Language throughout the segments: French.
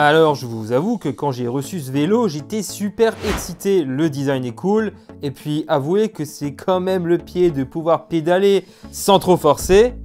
Alors je vous avoue que quand j'ai reçu ce vélo, j'étais super excité, le design est cool, et puis avouez que c'est quand même le pied de pouvoir pédaler sans trop forcer.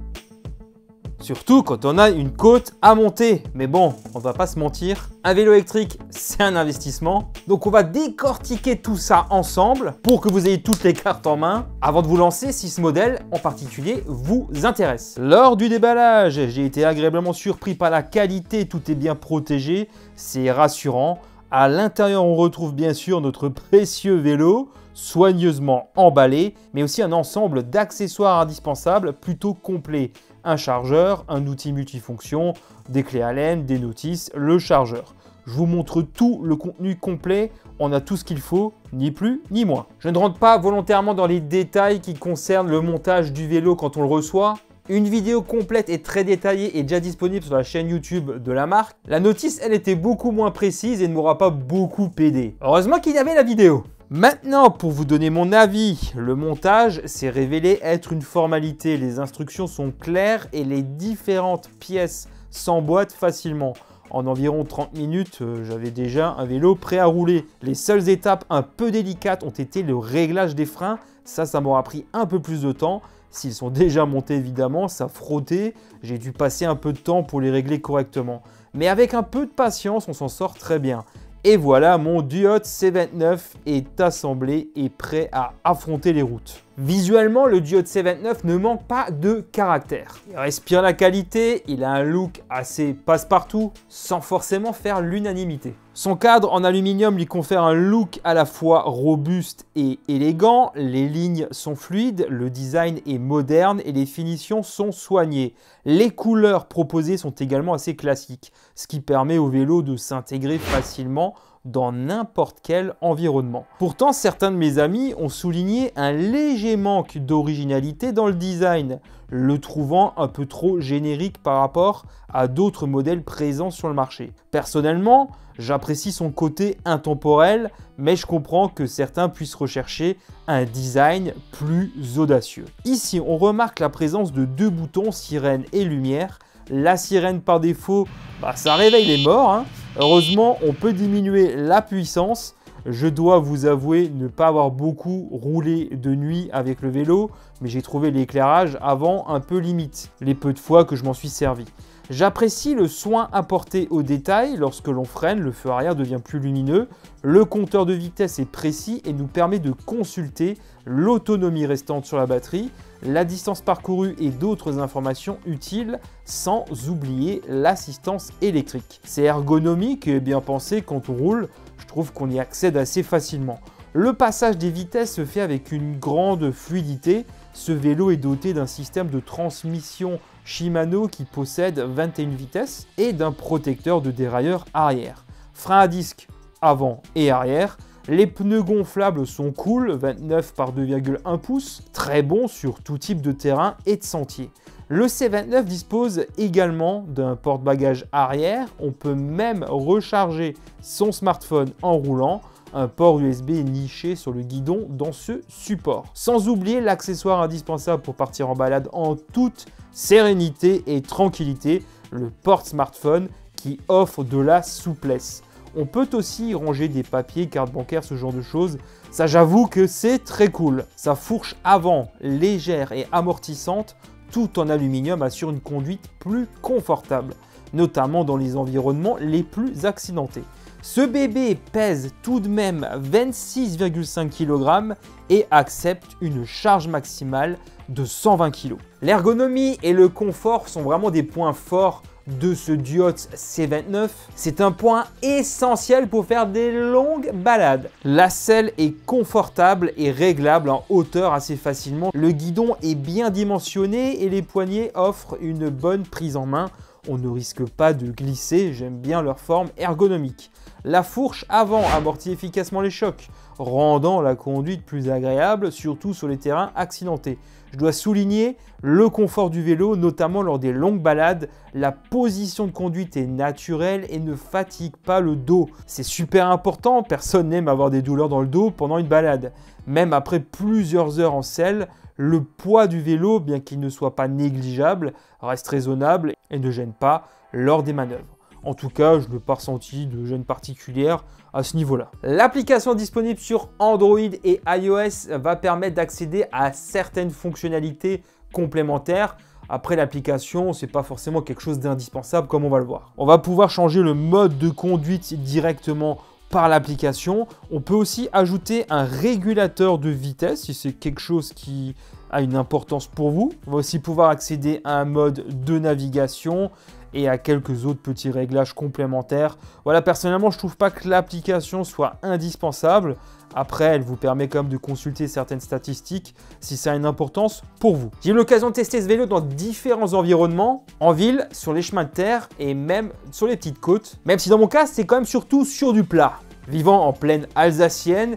Surtout quand on a une côte à monter. Mais bon, on va pas se mentir, un vélo électrique, c'est un investissement. Donc on va décortiquer tout ça ensemble pour que vous ayez toutes les cartes en main avant de vous lancer si ce modèle en particulier vous intéresse. Lors du déballage, j'ai été agréablement surpris par la qualité, tout est bien protégé, c'est rassurant. À l'intérieur, on retrouve bien sûr notre précieux vélo, soigneusement emballé, mais aussi un ensemble d'accessoires indispensables plutôt complet. Un chargeur, un outil multifonction, des clés Allen, des notices, le chargeur. Je vous montre tout le contenu complet, on a tout ce qu'il faut, ni plus ni moins. Je ne rentre pas volontairement dans les détails qui concernent le montage du vélo quand on le reçoit. Une vidéo complète et très détaillée est déjà disponible sur la chaîne YouTube de la marque. La notice, elle était beaucoup moins précise et ne m'aura pas beaucoup aidé. Heureusement qu'il y avait la vidéo. Maintenant, pour vous donner mon avis, le montage s'est révélé être une formalité. Les instructions sont claires et les différentes pièces s'emboîtent facilement. En environ 30 minutes, j'avais déjà un vélo prêt à rouler. Les seules étapes un peu délicates ont été le réglage des freins. Ça m'aura pris un peu plus de temps. S'ils sont déjà montés, évidemment, ça frottait. J'ai dû passer un peu de temps pour les régler correctement. Mais avec un peu de patience, on s'en sort très bien. Et voilà, mon Duot C29 est assemblé et prêt à affronter les routes. Visuellement, le Duot C29 ne manque pas de caractère. Il respire la qualité, il a un look assez passe-partout, sans forcément faire l'unanimité. Son cadre en aluminium lui confère un look à la fois robuste et élégant, les lignes sont fluides, le design est moderne et les finitions sont soignées. Les couleurs proposées sont également assez classiques, ce qui permet au vélo de s'intégrer facilement dans n'importe quel environnement. Pourtant, certains de mes amis ont souligné un léger manque d'originalité dans le design, le trouvant un peu trop générique par rapport à d'autres modèles présents sur le marché. Personnellement, j'apprécie son côté intemporel, mais je comprends que certains puissent rechercher un design plus audacieux. Ici, on remarque la présence de deux boutons sirène et lumière. La sirène par défaut, ça réveille les morts, hein. Heureusement, on peut diminuer la puissance. Je dois vous avouer ne pas avoir beaucoup roulé de nuit avec le vélo, mais j'ai trouvé l'éclairage avant un peu limite, les peu de fois que je m'en suis servi. J'apprécie le soin apporté au détail. Lorsque l'on freine, le feu arrière devient plus lumineux. Le compteur de vitesse est précis et nous permet de consulter l'autonomie restante sur la batterie, la distance parcourue et d'autres informations utiles, sans oublier l'assistance électrique. C'est ergonomique et bien pensé quand on roule. Je trouve qu'on y accède assez facilement. Le passage des vitesses se fait avec une grande fluidité. Ce vélo est doté d'un système de transmission Shimano qui possède 21 vitesses et d'un protecteur de dérailleur arrière. Frein à disque avant et arrière. Les pneus gonflables sont cool, 29 par 2,1 pouces, très bon sur tout type de terrain et de sentier. Le C29 dispose également d'un porte-bagages arrière. On peut même recharger son smartphone en roulant. Un port USB niché sur le guidon dans ce support. Sans oublier l'accessoire indispensable pour partir en balade en toute sérénité et tranquillité, le porte-smartphone qui offre de la souplesse. On peut aussi y ranger des papiers, cartes bancaires, ce genre de choses. Ça, j'avoue que c'est très cool. Sa fourche avant, légère et amortissante, tout en aluminium, assure une conduite plus confortable, notamment dans les environnements les plus accidentés. Ce bébé pèse tout de même 26,5 kg et accepte une charge maximale de 120 kg. L'ergonomie et le confort sont vraiment des points forts de ce Duot C29. C'est un point essentiel pour faire des longues balades. La selle est confortable et réglable en hauteur assez facilement. Le guidon est bien dimensionné et les poignées offrent une bonne prise en main. On ne risque pas de glisser, j'aime bien leur forme ergonomique. La fourche avant amortit efficacement les chocs, rendant la conduite plus agréable, surtout sur les terrains accidentés. Je dois souligner le confort du vélo, notamment lors des longues balades. La position de conduite est naturelle et ne fatigue pas le dos. C'est super important, personne n'aime avoir des douleurs dans le dos pendant une balade. Même après plusieurs heures en selle, le poids du vélo, bien qu'il ne soit pas négligeable, reste raisonnable et ne gêne pas lors des manœuvres. En tout cas, je n'ai pas ressenti de gêne particulière à ce niveau-là. L'application disponible sur Android et iOS va permettre d'accéder à certaines fonctionnalités complémentaires. Après, l'application, ce n'est pas forcément quelque chose d'indispensable comme on va le voir. On va pouvoir changer le mode de conduite directement par l'application. On peut aussi ajouter un régulateur de vitesse si c'est quelque chose qui a une importance pour vous. On va aussi pouvoir accéder à un mode de navigation et à quelques autres petits réglages complémentaires. Voilà, personnellement, je ne trouve pas que l'application soit indispensable. Après, elle vous permet quand même de consulter certaines statistiques si ça a une importance pour vous. J'ai eu l'occasion de tester ce vélo dans différents environnements, en ville, sur les chemins de terre et même sur les petites côtes. Même si dans mon cas, c'est quand même surtout sur du plat. Vivant en plaine alsacienne,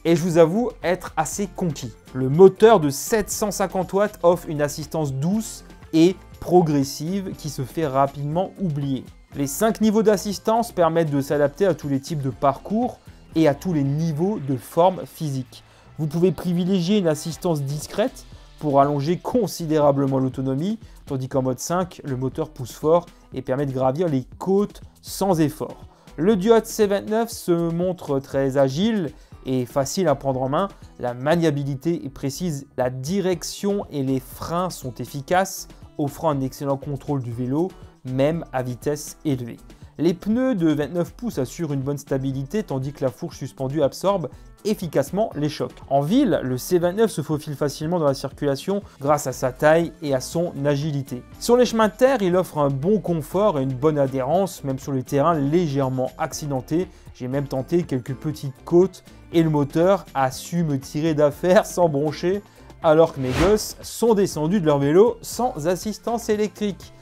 et je vous avoue être assez conquis. Le moteur de 750 watts offre une assistance douce et progressive qui se fait rapidement oublier. Les 5 niveaux d'assistance permettent de s'adapter à tous les types de parcours et à tous les niveaux de forme physique. Vous pouvez privilégier une assistance discrète pour allonger considérablement l'autonomie, tandis qu'en mode 5, le moteur pousse fort et permet de gravir les côtes sans effort. Le Duot C29 se montre très agile et facile à prendre en main. La maniabilité est précise, la direction et les freins sont efficaces, offrant un excellent contrôle du vélo, même à vitesse élevée. Les pneus de 29 pouces assurent une bonne stabilité, tandis que la fourche suspendue absorbe efficacement les chocs. En ville, le C29 se faufile facilement dans la circulation grâce à sa taille et à son agilité. Sur les chemins de terre, il offre un bon confort et une bonne adhérence, même sur les terrains légèrement accidentés. J'ai même tenté quelques petites côtes et le moteur a su me tirer d'affaire sans broncher, alors que mes gosses sont descendus de leur vélo sans assistance électrique.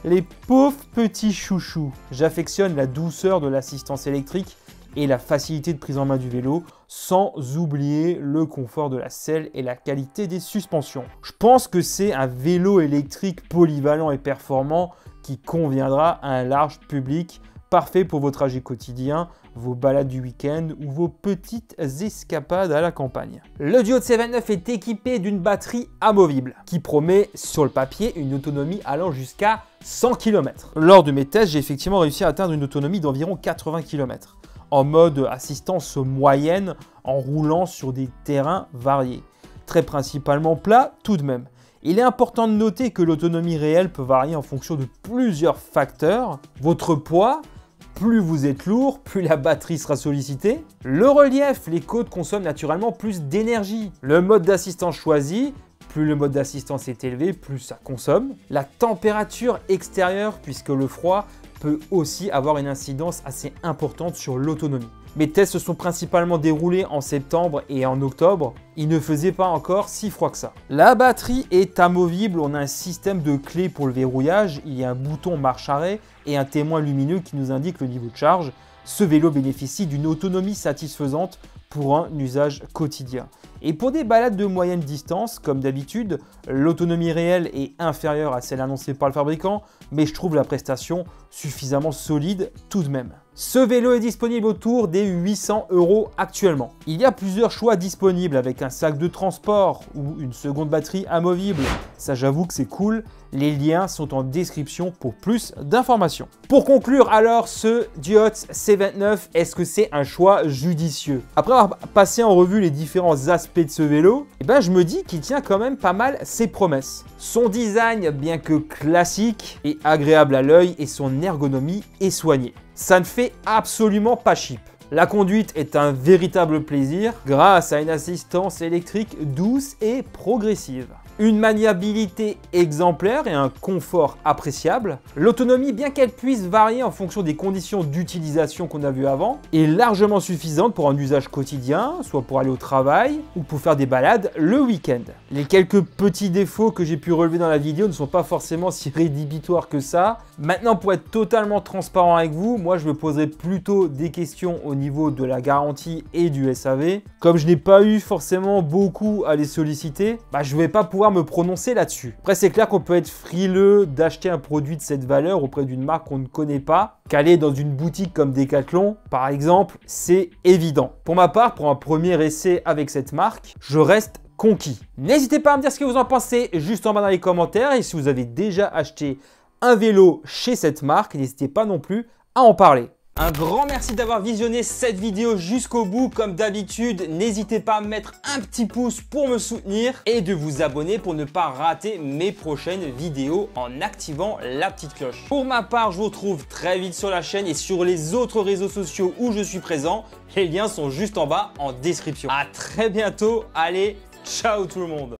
Les pauvres petits chouchous. J'affectionne la douceur de l'assistance électrique et la facilité de prise en main du vélo, sans oublier le confort de la selle et la qualité des suspensions. Je pense que c'est un vélo électrique polyvalent et performant qui conviendra à un large public, parfait pour vos trajets quotidiens, vos balades du week-end ou vos petites escapades à la campagne. Le Duot C29 est équipé d'une batterie amovible qui promet sur le papier une autonomie allant jusqu'à 100 km. Lors de mes tests, j'ai effectivement réussi à atteindre une autonomie d'environ 80 km en mode assistance moyenne en roulant sur des terrains variés. Très principalement plat tout de même. Il est important de noter que l'autonomie réelle peut varier en fonction de plusieurs facteurs. Votre poids, plus vous êtes lourd, plus la batterie sera sollicitée. Le relief, les côtes consomment naturellement plus d'énergie. Le mode d'assistance choisi, plus le mode d'assistance est élevé, plus ça consomme. La température extérieure, puisque le froid peut aussi avoir une incidence assez importante sur l'autonomie. Mes tests se sont principalement déroulés en septembre et en octobre. Il ne faisait pas encore si froid que ça. La batterie est amovible, on a un système de clés pour le verrouillage, il y a un bouton marche-arrêt et un témoin lumineux qui nous indique le niveau de charge. Ce vélo bénéficie d'une autonomie satisfaisante pour un usage quotidien. Et pour des balades de moyenne distance, comme d'habitude, l'autonomie réelle est inférieure à celle annoncée par le fabricant, mais je trouve la prestation suffisamment solide tout de même. Ce vélo est disponible autour des 800 € actuellement. Il y a plusieurs choix disponibles avec un sac de transport ou une seconde batterie amovible. Ça, j'avoue que c'est cool. Les liens sont en description pour plus d'informations. Pour conclure alors, ce Duot C29, est-ce que c'est un choix judicieux? Après avoir passé en revue les différents aspects de ce vélo, je me dis qu'il tient quand même pas mal ses promesses. Son design, bien que classique, est agréable à l'œil et son ergonomie est soignée. Ça ne fait absolument pas cheap. La conduite est un véritable plaisir grâce à une assistance électrique douce et progressive. Une maniabilité exemplaire et un confort appréciable. L'autonomie, bien qu'elle puisse varier en fonction des conditions d'utilisation qu'on a vues avant, est largement suffisante pour un usage quotidien, soit pour aller au travail ou pour faire des balades le week-end. Les quelques petits défauts que j'ai pu relever dans la vidéo ne sont pas forcément si rédhibitoires que ça. Maintenant, pour être totalement transparent avec vous, moi je me poserai plutôt des questions au niveau de la garantie et du SAV. Comme je n'ai pas eu forcément beaucoup à les solliciter, je ne vais pas pouvoir me prononcer là-dessus. Après, c'est clair qu'on peut être frileux d'acheter un produit de cette valeur auprès d'une marque qu'on ne connaît pas. Qu'aller dans une boutique comme Decathlon, par exemple, c'est évident. Pour ma part, pour un premier essai avec cette marque, je reste conquis. N'hésitez pas à me dire ce que vous en pensez juste en bas dans les commentaires. Et si vous avez déjà acheté un vélo chez cette marque, n'hésitez pas non plus à en parler. Un grand merci d'avoir visionné cette vidéo jusqu'au bout. Comme d'habitude, n'hésitez pas à mettre un petit pouce pour me soutenir et de vous abonner pour ne pas rater mes prochaines vidéos en activant la petite cloche. Pour ma part, je vous retrouve très vite sur la chaîne et sur les autres réseaux sociaux où je suis présent. Les liens sont juste en bas en description. À très bientôt. Allez, ciao tout le monde.